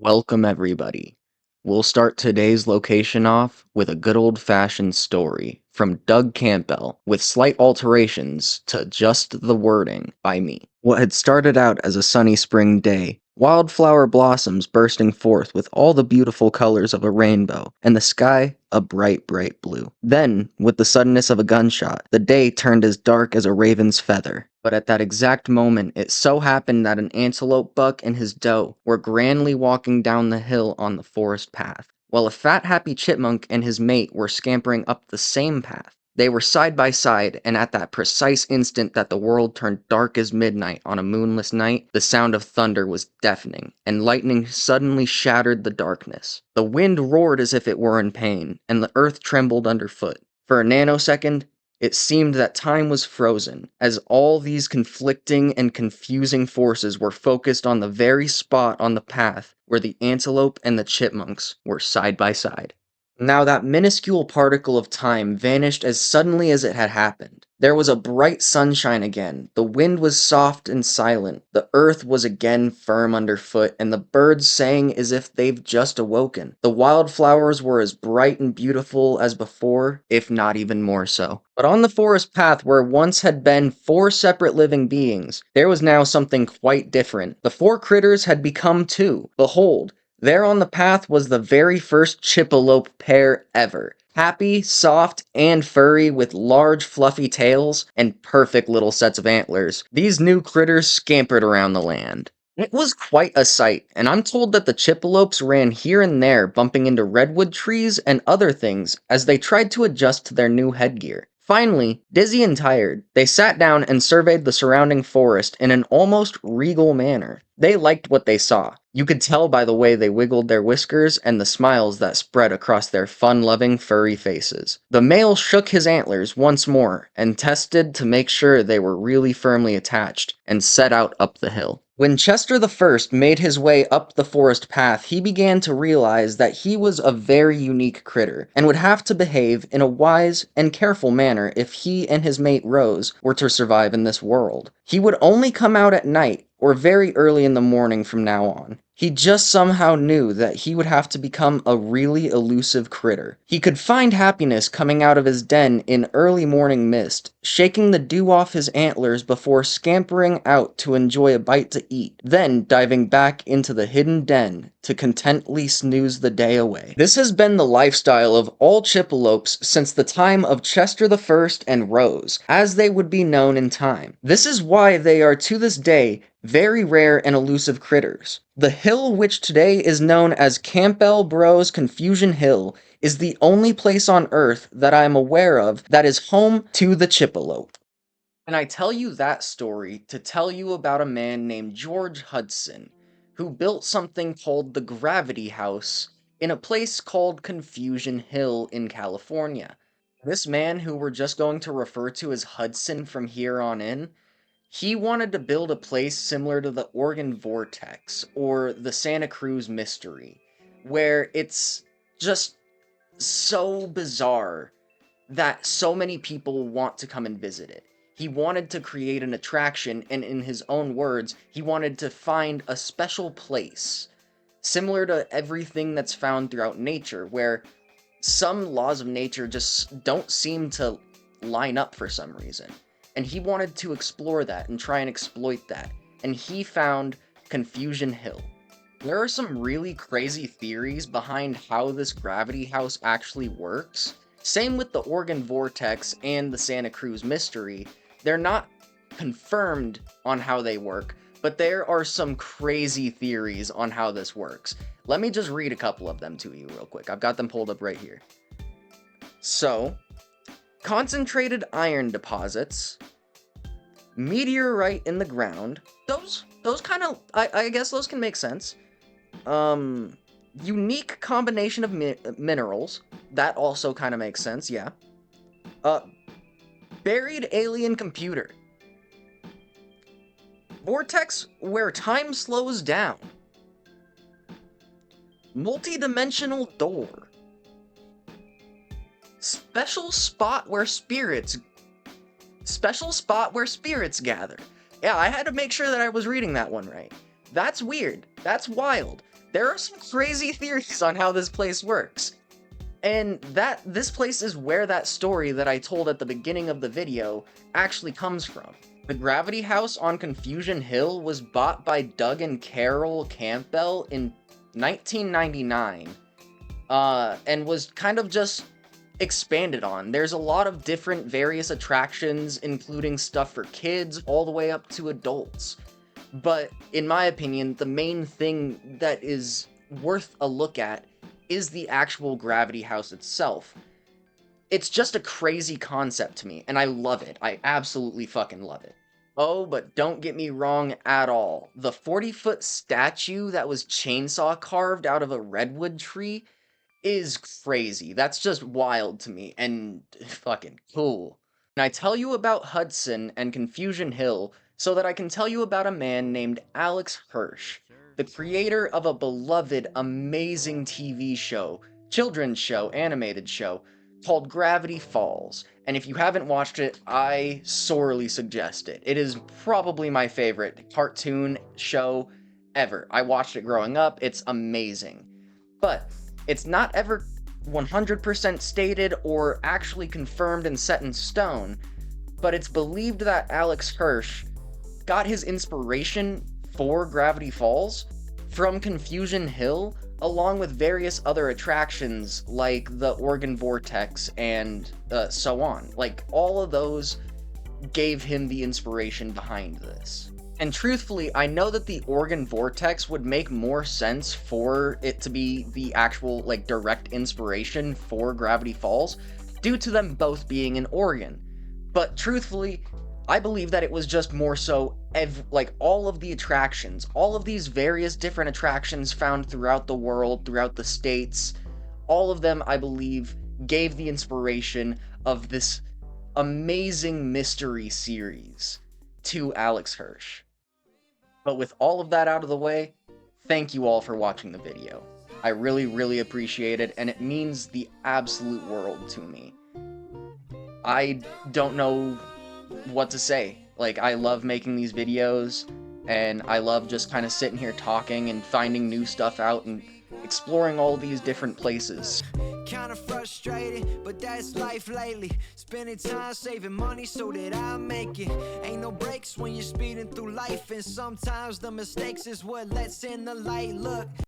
Welcome, everybody. We'll start today's location off with a good old-fashioned story from Doug Campbell, with slight alterations to just the wording by me. What had started out as a sunny spring day, wildflower blossoms bursting forth with all the beautiful colors of a rainbow, and the sky a bright, bright blue. Then, with the suddenness of a gunshot, the day turned as dark as a raven's feather. But at that exact moment, it so happened that an antelope buck and his doe were grandly walking down the hill on the forest path, while a fat, happy chipmunk and his mate were scampering up the same path. They were side by side, and at that precise instant that the world turned dark as midnight on a moonless night, the sound of thunder was deafening, and lightning suddenly shattered the darkness. The wind roared as if it were in pain, and the earth trembled underfoot. For a nanosecond, it seemed that time was frozen, as all these conflicting and confusing forces were focused on the very spot on the path where the antelope and the chipmunks were side by side. Now that minuscule particle of time vanished as suddenly as it had happened. There was a bright sunshine again, the wind was soft and silent, the earth was again firm underfoot, and the birds sang as if they've just awoken. The wildflowers were as bright and beautiful as before, if not even more so. But on the forest path where once had been four separate living beings, there was now something quite different. The four critters had become two. Behold, there on the path was the very first chippelope pair ever. Happy, soft, and furry with large fluffy tails and perfect little sets of antlers. These new critters scampered around the land. It was quite a sight, and I'm told that the chippelopes ran here and there bumping into redwood trees and other things as they tried to adjust to their new headgear. Finally, dizzy and tired, they sat down and surveyed the surrounding forest in an almost regal manner. They liked what they saw. You could tell by the way they wiggled their whiskers and the smiles that spread across their fun-loving furry faces. The male shook his antlers once more and tested to make sure they were really firmly attached and set out up the hill. When Chester the First made his way up the forest path, he began to realize that he was a very unique critter, and would have to behave in a wise and careful manner if he and his mate Rose were to survive in this world. He would only come out at night, or very early in the morning from now on. He just somehow knew that he would have to become a really elusive critter. He could find happiness coming out of his den in early morning mist, shaking the dew off his antlers before scampering out to enjoy a bite to eat, then diving back into the hidden den to contentedly snooze the day away. This has been the lifestyle of all chippelopes since the time of Chester the First and Rose, as they would be known in time. This is why they are to this day very rare and elusive critters. The hill which today is known as Campbell Bros Confusion Hill is the only place on Earth that I am aware of that is home to the chippelope. And I tell you that story to tell you about a man named George Hudson, who built something called the Gravity House in a place called Confusion Hill in California. This man, who we're just going to refer to as Hudson from here on in, he wanted to build a place similar to the Oregon Vortex or the Santa Cruz Mystery, where it's just so bizarre that so many people want to come and visit it. He wanted to create an attraction, and in his own words, he wanted to find a special place, similar to everything that's found throughout nature, where some laws of nature just don't seem to line up for some reason. And he wanted to explore that and try and exploit that. And he found Confusion Hill. There are some really crazy theories behind how this gravity house actually works. Same with the Oregon Vortex and the Santa Cruz Mystery. They're not confirmed on how they work, but there are some crazy theories on how this works. Let me just read a couple of them to you real quick. I've got them pulled up right here. So, concentrated iron deposits, meteorite in the ground. Those kind of, I guess those can make sense. Unique combination of minerals. That also kind of makes sense, yeah. Buried alien computer. Vortex where time slows down. Multi-dimensional door. Special spot where spirits gather. Yeah, I had to make sure that I was reading that one right. That's weird. That's wild. there are some crazy theories on how this place works. And this place is where that story that I told at the beginning of the video actually comes from. The Gravity House on Confusion Hill was bought by Doug and Carol Campbell in 1999, and was kind of just expanded on. There's a lot of different various attractions, including stuff for kids all the way up to adults. But in my opinion, the main thing that is worth a look at is the actual Gravity House itself. It's just a crazy concept to me, and I love it. I absolutely fucking love it. Oh, but don't get me wrong at all. The 40-foot statue that was chainsaw carved out of a redwood tree is crazy. That's just wild to me, and fucking cool. And I tell you about Hudson and Confusion Hill so that I can tell you about a man named Alex Hirsch, the creator of a beloved, amazing TV show, children's show, animated show, called Gravity Falls. And if you haven't watched it, I sorely suggest it. It is probably my favorite cartoon show ever. I watched it growing up, it's amazing. But it's not ever 100% stated or actually confirmed and set in stone, but it's believed that Alex Hirsch got his inspiration for Gravity Falls from Confusion Hill, along with various other attractions like the Organ Vortex and so on. Like, all of those gave him the inspiration behind this. And truthfully, I know that the Organ Vortex would make more sense for it to be the actual, like, direct inspiration for Gravity Falls, due to them both being an organ. But truthfully, I believe that it was just more so, like, all of the attractions, all of these various different attractions found throughout the world, throughout the states, all of them, I believe, gave the inspiration of this amazing mystery series to Alex Hirsch. But with all of that out of the way, thank you all for watching the video. I really, really appreciate it, and it means the absolute world to me. I don't know what to say. Like, I love making these videos, and I love just kind of sitting here talking and finding new stuff out and exploring all these different places. Kinda frustrated, but that's life lately. Spending time saving money so that I make it. Ain't no breaks when you're speeding through life, and sometimes the mistakes is what lets in the light. Look,